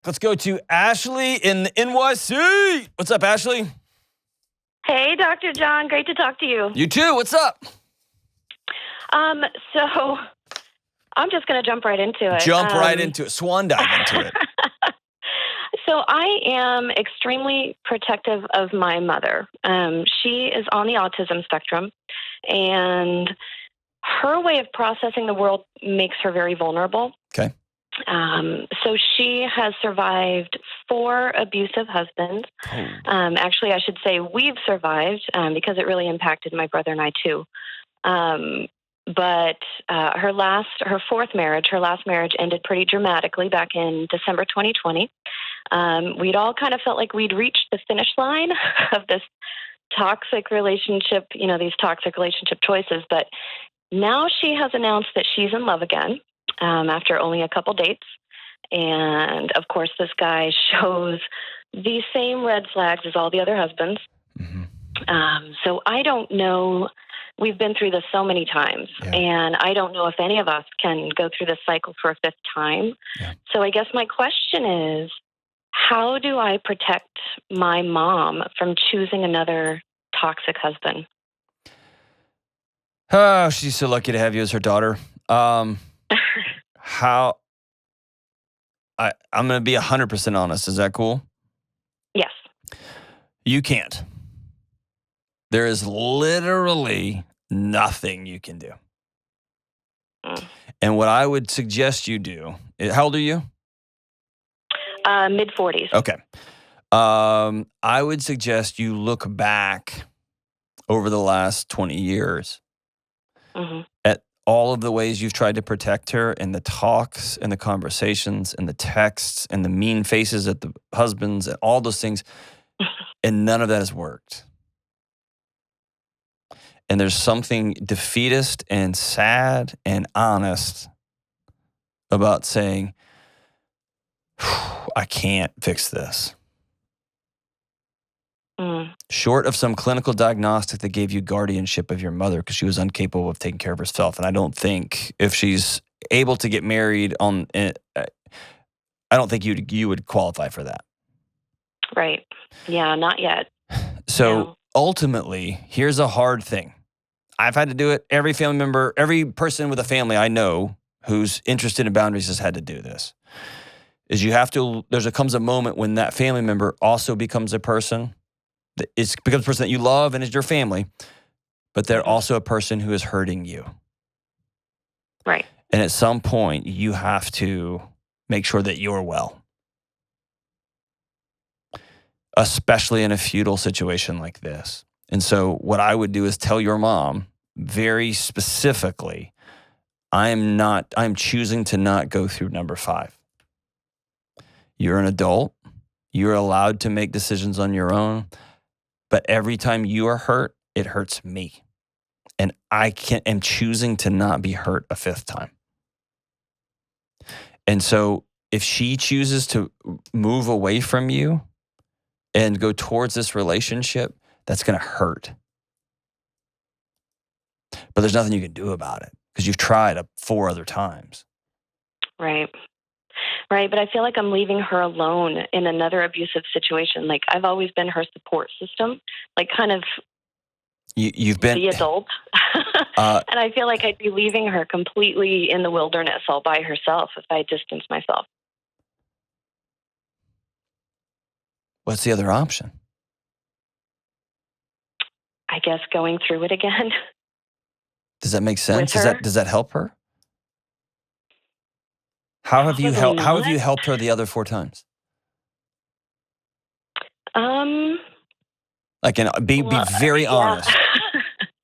Let's go to Ashley in the NYC. What's up, Ashley? Hey, Dr. John. Great to talk to you. You too. What's up? So I'm just going to jump right into it. Jump right into it. Swan dive into it. So I am extremely protective of my mother. She is on the autism spectrum, and her way of processing the world makes her very vulnerable. Okay. So she has survived 4 abusive husbands. Actually, I should say we've survived because it really impacted my brother and I too. But her last marriage ended pretty dramatically back in December 2020. We'd all kind of felt like we'd reached the finish line of this toxic relationship, these toxic relationship choices. But now she has announced that she's in love again after only a couple dates. And of course, this guy shows the same red flags as all the other husbands. Mm-hmm. So I don't know. We've been through this so many times, and I don't know if any of us can go through this cycle for a 5th time. Yeah. So I guess my question is, how do I protect my mom from choosing another toxic husband? Oh, she's so lucky to have you as her daughter. I'm going to be 100% honest. Is that cool? Yes. You can't. There is literally nothing you can do. And what I would suggest you do, how old are you? Mid-40s. Okay. I would suggest you look back over the last 20 years at all of the ways you've tried to protect her, and the talks and the conversations and the texts and the mean faces at the husbands and all those things. And none of that has worked. And there's something defeatist and sad and honest about saying, I can't fix this. Short of some clinical diagnostic that gave you guardianship of your mother because she was incapable of taking care of herself. And I don't think if she's able to get married I don't think you would qualify for that. Right. Yeah, not yet. So ultimately, here's a hard thing. I've had to do it. Every family member, every person with a family I know who's interested in boundaries has had to do this. Comes a moment when that family member also becomes a person. Becomes a person that you love and is your family, but they're also a person who is hurting you. Right. And at some point, you have to make sure that you're well. Especially in a feudal situation like this. And so what I would do is tell your mom very specifically, I'm choosing to not go through number 5. You're an adult. You're allowed to make decisions on your own. But every time you are hurt, it hurts me. And I am choosing to not be hurt a 5th time. And so if she chooses to move away from you and go towards this relationship, that's going to hurt. But there's nothing you can do about it because you've tried 4 other times. Right. Right. But I feel like I'm leaving her alone in another abusive situation. Like I've always been her support system, like kind of you've been the adult. And I feel like I'd be leaving her completely in the wilderness all by herself if I distance myself. What's the other option? I guess going through it again. Does that make sense? With her? Does that help her? How have you helped her the other 4 times? Be very honest.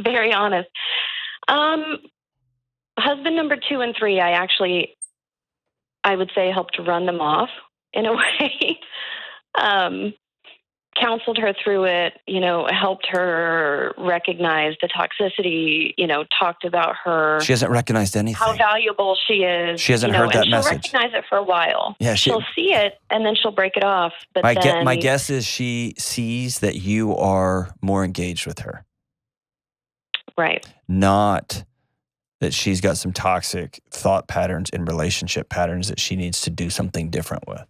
Very honest. Husband number 2 and 3, I would say helped run them off in a way. Counseled her through it, helped her recognize the toxicity, talked about her. She hasn't recognized anything. How valuable she is. She hasn't heard that message. She'll recognize it for a while. Yeah, she'll see it and then she'll break it off. But my guess is she sees that you are more engaged with her. Right. Not that she's got some toxic thought patterns and relationship patterns that she needs to do something different with.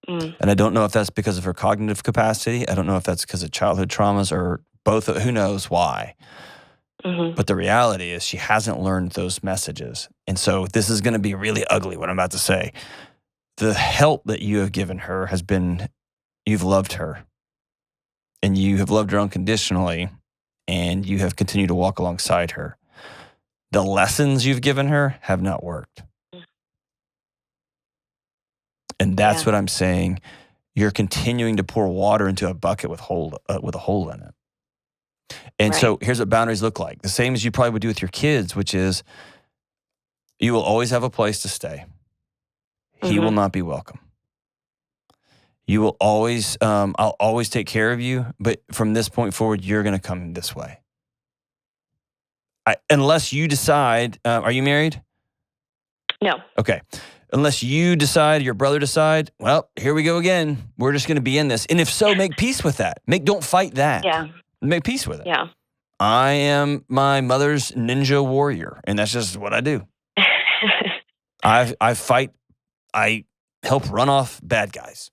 And I don't know if that's because of her cognitive capacity. I don't know if that's because of childhood traumas or both. Who knows why? But the reality is she hasn't learned those messages. And so this is going to be really ugly, what I'm about to say. The help that you have given her has been, you've loved her. And you have loved her unconditionally. And you have continued to walk alongside her. The lessons you've given her have not worked. And that's what I'm saying. You're continuing to pour water into a bucket with a hole in it. And so here's what boundaries look like. The same as you probably would do with your kids, which is you will always have a place to stay. He will not be welcome. You will always, I'll always take care of you. But from this point forward, you're going to come this way. Unless you decide, are you married? No. Okay. Unless you decide, your brother decide, well, here we go again. We're just going to be in this. And if so, make peace with that. Don't fight that. Yeah. Make peace with it. Yeah. I am my mother's ninja warrior, and that's just what I do. I fight. I help run off bad guys.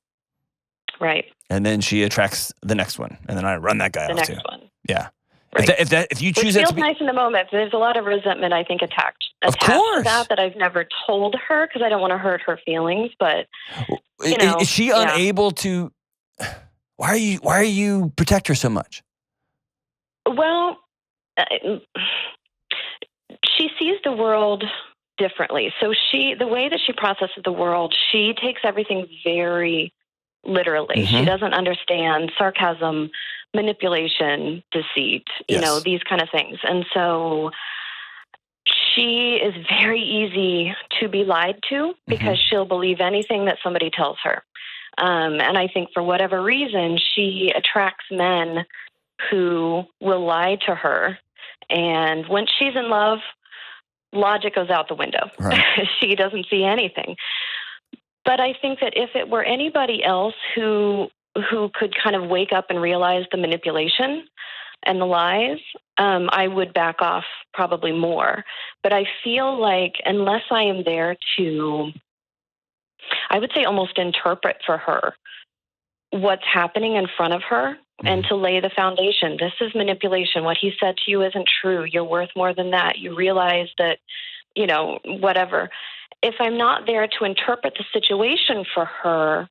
Right. And then she attracts the next one, and then I run that guy off too. The next one. Yeah. Right. If you choose it that feels to be nice in the moment. There's a lot of resentment, I think, attached of course. to that I've never told her because I don't want to hurt her feelings. But is she unable to? Why are you protect her so much? Well, she sees the world differently. So the way that she processes the world, she takes everything very literally. She doesn't understand sarcasm, manipulation, deceit, these kind of things. And so she is very easy to be lied to because she'll believe anything that somebody tells her. And I think for whatever reason, she attracts men who will lie to her. And when she's in love, logic goes out the window. Right. She doesn't see anything. But I think that if it were anybody else who could kind of wake up and realize the manipulation and the lies, I would back off probably more. But I feel like unless I am there to, I would say almost interpret for her what's happening in front of her and to lay the foundation. This is manipulation. What he said to you isn't true. You're worth more than that. You realize that, whatever. If I'm not there to interpret the situation for her,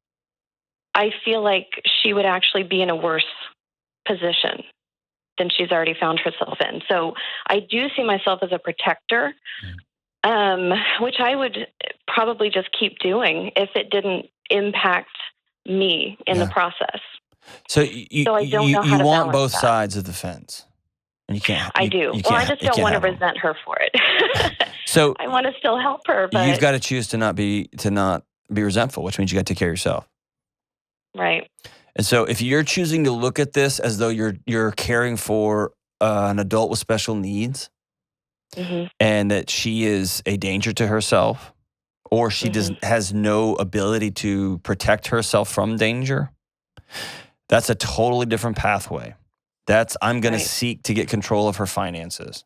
I feel like she would actually be in a worse position than she's already found herself in. So I do see myself as a protector, which I would probably just keep doing if it didn't impact me in the process. So you want both sides of the fence. And you can't. I do. I just don't want to resent her for it. So I want to still help her, but you've got to choose to not be resentful, which means you got to take care of yourself. Right. And so if you're choosing to look at this as though you're caring for an adult with special needs, and that she is a danger to herself, or she has no ability to protect herself from danger, that's a totally different pathway. I'm going to seek to get control of her finances.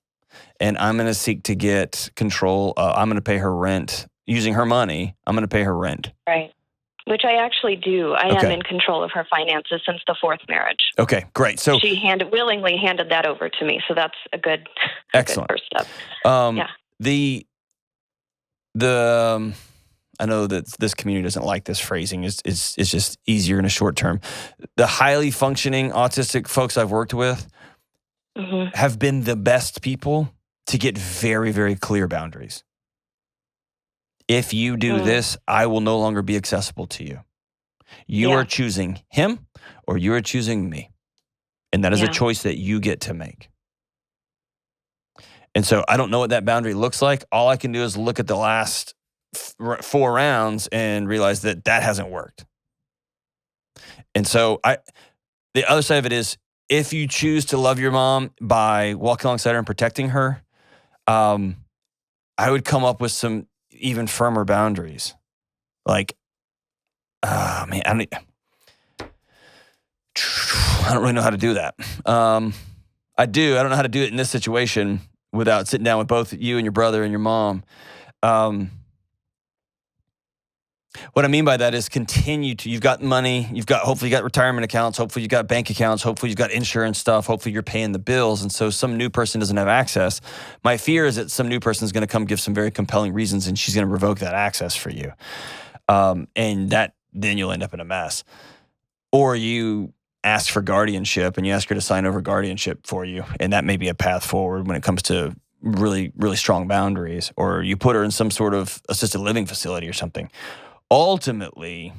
And I'm going to seek to get control. I'm going to pay her rent. Using her money, I'm going to pay her rent. Right. Which I actually do. I am in control of her finances since the fourth marriage. Okay, great. So she willingly handed that over to me. So that's a good, excellent. Good first step. I know that this community doesn't like this phrasing. It's just easier in a short term. The highly functioning autistic folks I've worked with have been the best people to get very, very clear boundaries. If you do this, I will no longer be accessible to you. You are choosing him or you are choosing me. And that is a choice that you get to make. And so I don't know what that boundary looks like. All I can do is look at the last 4 rounds and realize that hasn't worked. And so the other side of it is, if you choose to love your mom by walking alongside her and protecting her, I would come up with some even firmer boundaries. Like, I don't really know how to do that. I do. I don't know how to do it in this situation without sitting down with both you and your brother and your mom. What I mean by that is you've got money, hopefully you got retirement accounts, hopefully you got bank accounts, hopefully you've got insurance stuff, hopefully you're paying the bills. And so some new person doesn't have access. My fear is that some new person is going to come give some very compelling reasons and she's going to revoke that access for you. And then you'll end up in a mess. Or you ask for guardianship and you ask her to sign over guardianship for you. And that may be a path forward when it comes to really, really strong boundaries. Or you put her in some sort of assisted living facility or something. Ultimately,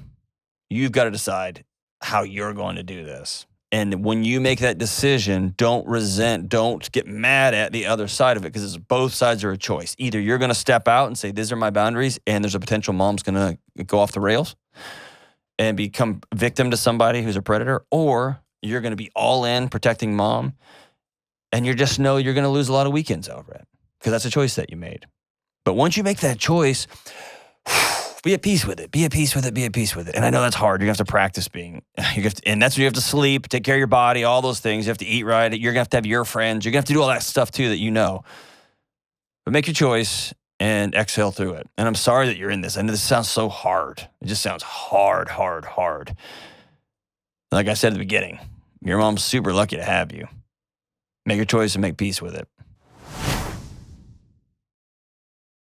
you've got to decide how you're going to do this. And when you make that decision, don't get mad at the other side of it, because both sides are a choice. Either you're going to step out and say, these are my boundaries, and there's a potential mom's going to go off the rails and become victim to somebody who's a predator, or you're going to be all in protecting mom, and you just know you're going to lose a lot of weekends over it, because that's a choice that you made. But once you make that choice, be at peace with it. Be at peace with it. Be at peace with it. And I know that's hard. You're going to have to practice and that's when you have to sleep, take care of your body, all those things. You have to eat right. You're going to have your friends. You're going to have to do all that stuff too that you know. But make your choice and exhale through it. And I'm sorry that you're in this. I know this sounds so hard. It just sounds hard. Like I said at the beginning, your mom's super lucky to have you. Make your choice and make peace with it.